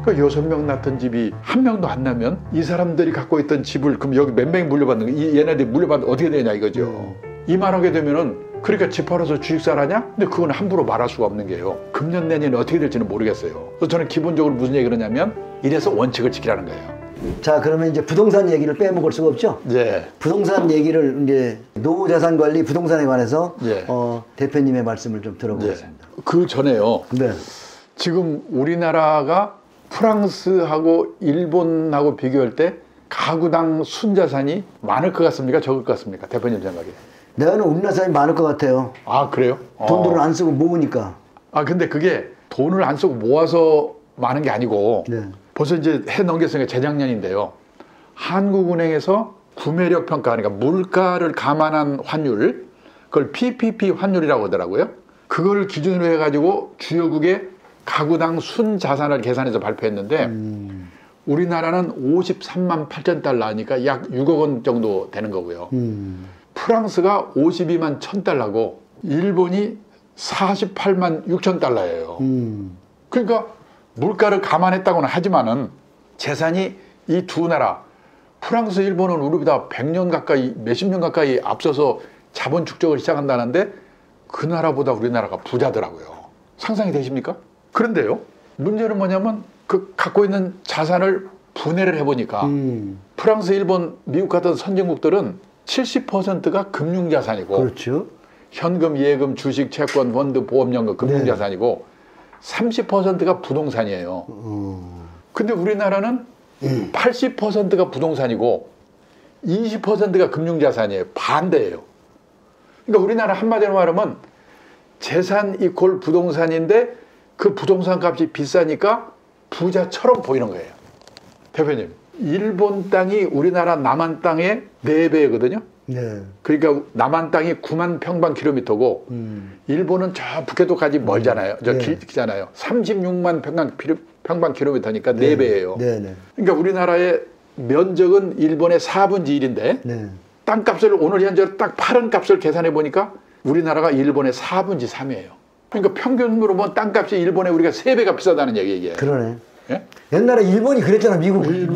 그러니까 6명 낳던 집이 1명도 안 나면 이 사람들이 갖고 있던 집을 그럼 여기 몇 명이 물려받는 거, 얘네들이 물려받는 어떻게 되냐 이거죠. 이만하게 되면은 그러니까 집 팔아서 주식사라냐? 근데 그건 함부로 말할 수가 없는 게요. 금년 내년에 어떻게 될지는 모르겠어요. 그래서 저는 기본적으로 무슨 얘기를 하냐면 이래서 원칙을 지키라는 거예요. 자, 그러면 이제 부동산 얘기를 빼먹을 수가 없죠? 네. 부동산 얘기를 이제 노후자산관리 부동산에 관해서 네. 대표님의 말씀을 좀 들어보겠습니다. 네. 그 전에요. 네. 지금 우리나라가 프랑스하고 일본하고 비교할 때 가구당 순자산이 많을 것 같습니까? 적을 것 같습니까? 대표님 생각에. 내가는 우리나라 사람이 많을 것 같아요. 아, 그래요? 돈들을 안 쓰고 모으니까. 아, 근데 그게 돈을 안 쓰고 모아서 많은 게 아니고 네. 벌써 이제 해 넘겼으니까 재작년인데요. 한국은행에서 구매력 평가, 그러니까 물가를 감안한 환율, 그걸 PPP 환율이라고 하더라고요. 그걸 기준으로 해가지고 주요국의 가구당 순자산을 계산해서 발표했는데 우리나라는 53만 8천 달러 하니까 약 6억 원 정도 되는 거고요. 프랑스가 52만 1천 달러고 일본이 48만 6천 달러예요. 그러니까 물가를 감안했다고는 하지만은 재산이 이 두 나라 프랑스, 일본은 우리보다 100년 가까이 몇십 년 가까이 앞서서 자본 축적을 시작한다는데 그 나라보다 우리나라가 부자더라고요. 상상이 되십니까? 그런데요, 문제는 뭐냐면 그 갖고 있는 자산을 분해를 해보니까 프랑스, 일본, 미국 같은 선진국들은 70%가 금융자산이고 그렇죠. 현금, 예금, 주식, 채권, 펀드, 보험연금, 금융자산이고 30%가 부동산이에요. 근데 우리나라는 80%가 부동산이고 20%가 금융자산이에요. 반대예요. 그러니까 우리나라 한마디로 말하면 재산 이퀄 부동산인데 그 부동산 값이 비싸니까 부자처럼 보이는 거예요. 대표님, 일본 땅이 우리나라 남한 땅의 4배거든요. 네. 그러니까 남한 땅이 9만 평방킬로미터고 일본은 저 북해도까지 멀잖아요. 저 길잖아요. 36만 평방킬로미터니까 4배예요. 네. 네. 그러니까 우리나라의 면적은 일본의 4분의 1인데 네. 땅값을 오늘 현재로 딱 파는 값을 계산해 보니까 우리나라가 일본의 4분의 3이에요. 그러니까 평균으로 보면 땅값이 일본에 우리가 3배가 비싸다는 얘기예요. 그러네. 예? 옛날에 일본이 그랬잖아. 일본이.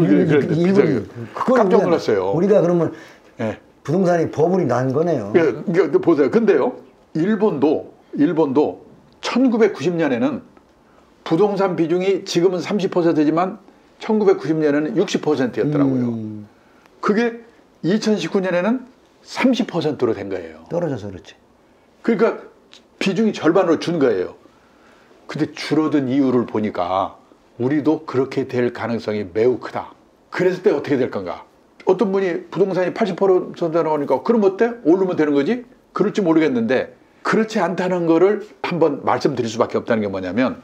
깜짝 놀랐어요. 우리가 그러면 예. 부동산이 버블이 난 거네요. 그러니까 보세요. 근데요, 일본도 1990년에는 부동산 비중이 지금은 30%지만 1990년에는 60%였더라고요. 그게 2019년에는 30%로 된 거예요. 떨어져서 그렇지. 그러니까 비중이 절반으로 준 거예요. 근데 줄어든 이유를 보니까 우리도 그렇게 될 가능성이 매우 크다. 그랬을 때 어떻게 될 건가? 어떤 분이 부동산이 80% 나오니까 그럼 어때? 오르면 되는 거지? 그럴지 모르겠는데 그렇지 않다는 거를 한번 말씀드릴 수밖에 없다는 게 뭐냐면,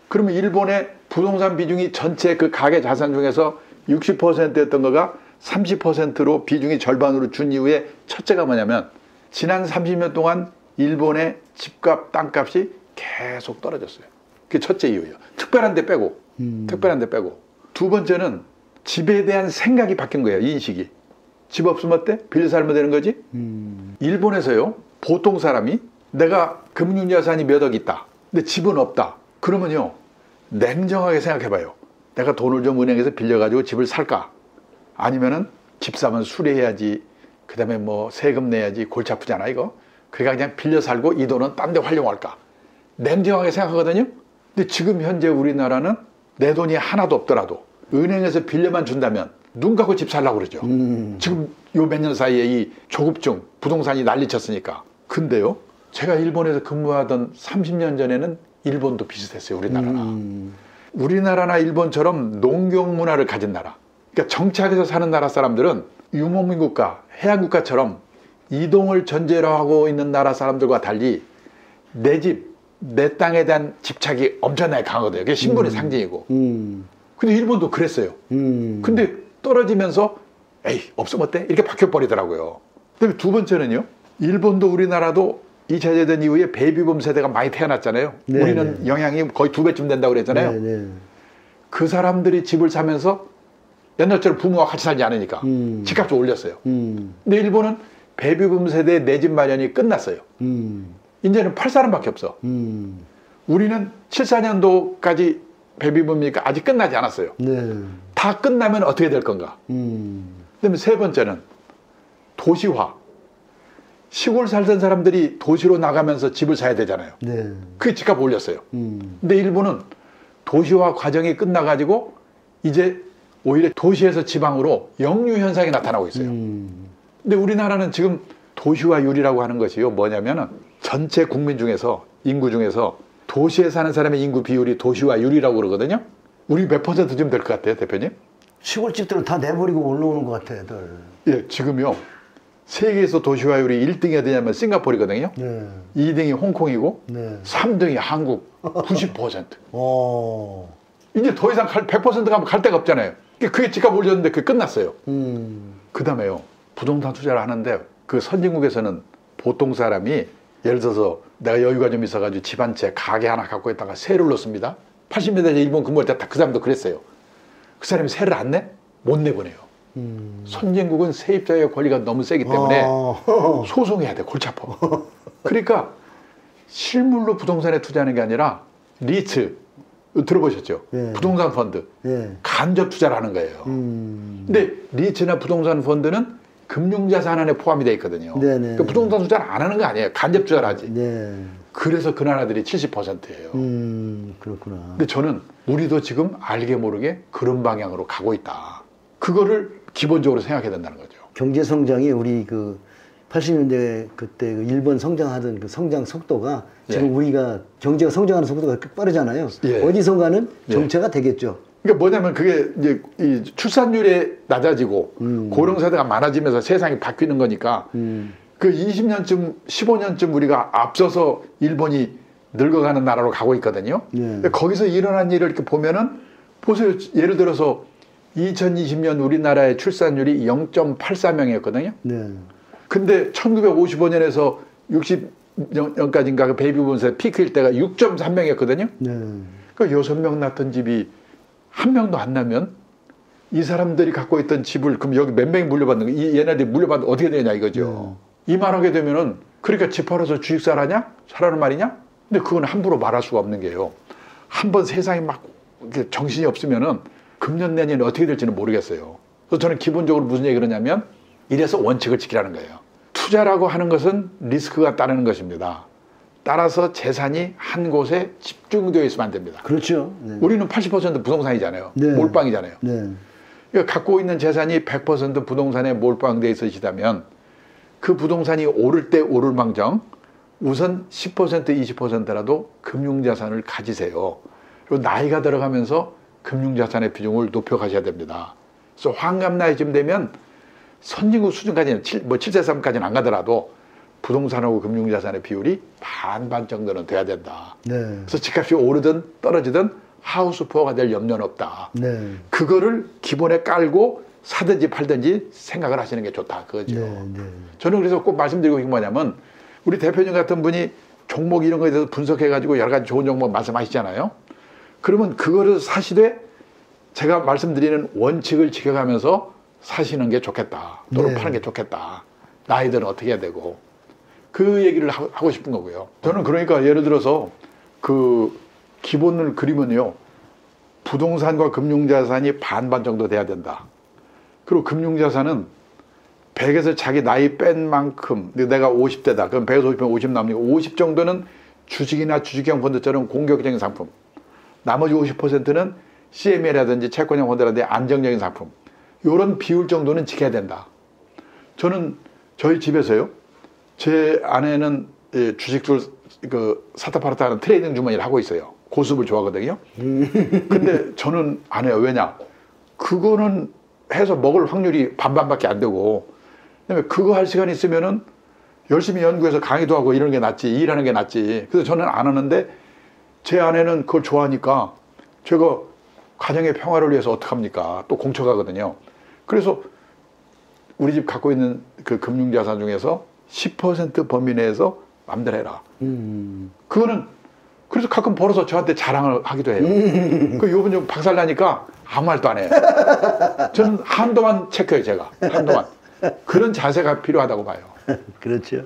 그러면 일본의 부동산 비중이 전체 그 가계 자산 중에서 60%였던 거가 30%로 비중이 절반으로 준 이유의 첫째가 뭐냐면 지난 30년 동안 일본의 집값, 땅값이 계속 떨어졌어요. 그게 첫째 이유예요. 특별한 데 빼고. 두 번째는 집에 대한 생각이 바뀐 거예요. 인식이. 집 없으면 어때? 빌려 살면 되는 거지? 일본에서요, 보통 사람이 내가 금융자산이 몇 억 있다. 근데 집은 없다. 그러면요, 냉정하게 생각해봐요. 내가 돈을 좀 은행에서 빌려가지고 집을 살까? 아니면은 집 사면 수리해야지, 그 다음에 뭐 세금 내야지, 골치 아프잖아 이거. 그러니까 그냥 빌려 살고 이 돈은 딴 데 활용할까? 냉정하게 생각하거든요. 근데 지금 현재 우리나라는 내 돈이 하나도 없더라도 은행에서 빌려만 준다면 눈 감고 집 살라고 그러죠. 지금 요 몇 년 사이에 이 조급증, 부동산이 난리쳤으니까. 근데요, 제가 일본에서 근무하던 30년 전에는 일본도 비슷했어요. 우리나라나 일본처럼 농경 문화를 가진 나라, 그러니까 정착해서 사는 나라 사람들은 유목민 국가, 해양 국가처럼 이동을 전제로 하고 있는 나라 사람들과 달리 내 집, 내 땅에 대한 집착이 엄청나게 강하거든요. 그게 신분의 상징이고. 근데 일본도 그랬어요. 근데 떨어지면서 에이, 없으면 어때? 이렇게 바뀌어버리더라고요. 그다음에 두 번째는요, 일본도 우리나라도 2차 대전 이후에 베이비붐 세대가 많이 태어났잖아요. 네네. 우리는 영향이 거의 2배쯤 된다고 그랬잖아요. 네네. 그 사람들이 집을 사면서 옛날처럼 부모와 같이 살지 않으니까 집값을 올렸어요. 근데 일본은 베이비붐 세대의 내 집 마련이 끝났어요. 이제는 8사람밖에 없어. 우리는 74년도까지 베이비붐이니까 아직 끝나지 않았어요. 네. 다 끝나면 어떻게 될 건가? 그다음에 세 번째는 도시화. 시골 살던 사람들이 도시로 나가면서 집을 사야 되잖아요. 네. 그게 집값 올렸어요. 근데 일본은 도시화 과정이 끝나가지고 이제 오히려 도시에서 지방으로 역류 현상이 나타나고 있어요. 근데 우리나라는 지금 도시화율이라고 하는 것이요. 뭐냐면은 전체 국민 중에서 인구 중에서 도시에 사는 사람의 인구 비율이 도시화율이라고 그러거든요. 우리 몇 퍼센트 좀 될 것 같아요, 대표님? 시골집들은 다 내버리고 올라오는 것 같아, 애들. 예, 지금요. 세계에서 도시화율이 1등이 어디냐면 싱가포르거든요. 네. 2등이 홍콩이고 네. 3등이 한국 90%. 어. 이제 더 이상 100% 가면 갈 데가 없잖아요. 그게 집값 올렸는데 그게 끝났어요. 그 다음에요. 부동산 투자를 하는데 그 선진국에서는 보통 사람이 예를 들어서 내가 여유가 좀 있어가지고 집 한 채 가게 하나 갖고 있다가 세를 넣습니다. 80년대 일본 근무할 때 그 사람도 그랬어요. 그 사람이 세를 안 내? 못 내보내요. 선진국은 세입자의 권리가 너무 세기 때문에 소송해야 돼. 골치 아파. 그러니까 실물로 부동산에 투자하는 게 아니라 리츠 들어보셨죠? 네. 부동산 펀드 네. 간접 투자를 하는 거예요. 근데 리츠나 부동산 펀드는 금융자산 안에 포함이 돼 있거든요. 네네. 그러니까 부동산 투자를 안 하는 거 아니에요. 간접 투자를 하지. 네. 그래서 그 나라들이 70%예요. 그렇구나. 근데 저는 우리도 지금 알게 모르게 그런 방향으로 가고 있다. 그거를 기본적으로 생각해야 된다는 거죠. 경제 성장이 우리 그 80년대 그때 그 일본 성장하던 그 성장 속도가 지금 예. 우리가 경제가 성장하는 속도가 빠르잖아요. 예. 어디선가는 정체가 되겠죠. 그러니까 뭐냐면 그게 이제 이 출산율이 낮아지고 고령세대가 많아지면서 세상이 바뀌는 거니까 그 20년쯤 15년쯤 우리가 앞서서 일본이 늙어가는 나라로 가고 있거든요. 네. 거기서 일어난 일을 이렇게 보면은 보세요. 예를 들어서 2020년 우리나라의 출산율이 0.84명이었거든요. 네. 근데 1955년에서 60년까지인가 그 베이비붐 세대 피크일 때가 6.3명이었거든요. 네. 그러니까 6명 낳던 집이 한 명도 안 나면 이 사람들이 갖고 있던 집을 그럼 여기 몇 명이 물려받는 거? 얘네들이 물려받으면 어떻게 되냐 이거죠. 이만하게 되면은 그러니까 집 팔아서 주식사를 하냐? 사라는 말이냐? 근데 그건 함부로 말할 수가 없는 게요. 한번 세상이 막 이렇게 정신이 없으면은 금년 내년에 어떻게 될지는 모르겠어요. 그래서 저는 기본적으로 무슨 얘기를 하냐면 이래서 원칙을 지키라는 거예요. 투자라고 하는 것은 리스크가 따르는 것입니다. 따라서 재산이 한 곳에 집중되어 있으면 안 됩니다. 그렇죠. 네. 우리는 80% 부동산이잖아요. 네. 몰빵이잖아요. 네. 그러니까 갖고 있는 재산이 100% 부동산에 몰빵되어 있으시다면 그 부동산이 오를 때 오를 망정 우선 10% 20%라도 금융자산을 가지세요. 그리고 나이가 들어가면서 금융자산의 비중을 높여 가셔야 됩니다. 그래서 환갑 나이쯤 되면 선진국 수준까지는 7세 3까지는 안 가더라도 부동산하고 금융자산의 비율이 반반 정도는 돼야 된다. 네. 그래서 집값이 오르든 떨어지든 하우스푸어가 될 염려는 없다. 네. 그거를 기본에 깔고 사든지 팔든지 생각을 하시는 게 좋다. 그거죠. 네. 네. 저는 그래서 꼭 말씀드리고 싶은 게 뭐냐면 우리 대표님 같은 분이 종목 이런 거에 대해서 분석해가지고 여러 가지 좋은 종목 말씀하시잖아요. 그러면 그거를 사시되 제가 말씀드리는 원칙을 지켜가면서 사시는 게 좋겠다. 또는 네. 파는 게 좋겠다. 나이들은 어떻게 해야 되고. 그 얘기를 하고 싶은 거고요. 저는 그러니까 예를 들어서 그 기본을 그리면요. 부동산과 금융자산이 반반 정도 돼야 된다. 그리고 금융자산은 100에서 자기 나이 뺀 만큼 내가 50대다. 그럼 100에서 50면 50 남으니까 50 정도는 주식이나 주식형 펀드처럼 공격적인 상품. 나머지 50%는 CMA라든지 채권형 펀드라든지 안정적인 상품. 이런 비율 정도는 지켜야 된다. 저는 저희 집에서요. 제 아내는 주식들 그 사타 파르타 하는 트레이딩 주머니를 하고 있어요. 고수를 좋아하거든요. 근데 저는 안 해요. 왜냐? 그거는 해서 먹을 확률이 반반밖에 안 되고 그다음에 그거 할 시간 있으면은 열심히 연구해서 강의도 하고 이런 게 낫지 일하는 게 낫지. 그래서 저는 안 하는데 제 아내는 그걸 좋아하니까 제가 가정의 평화를 위해서 어떡합니까? 또 공처가거든요. 그래서 우리 집 갖고 있는 그 금융자산 중에서 10% 범위 내에서 맘대로 해라. 그거는 그래서 가끔 벌어서 저한테 자랑을 하기도 해요. 그 요번 좀 박살나니까 아무 말도 안 해요. 저는 한도만 체크해요, 제가. 한도만. 그런 자세가 필요하다고 봐요. 그렇죠.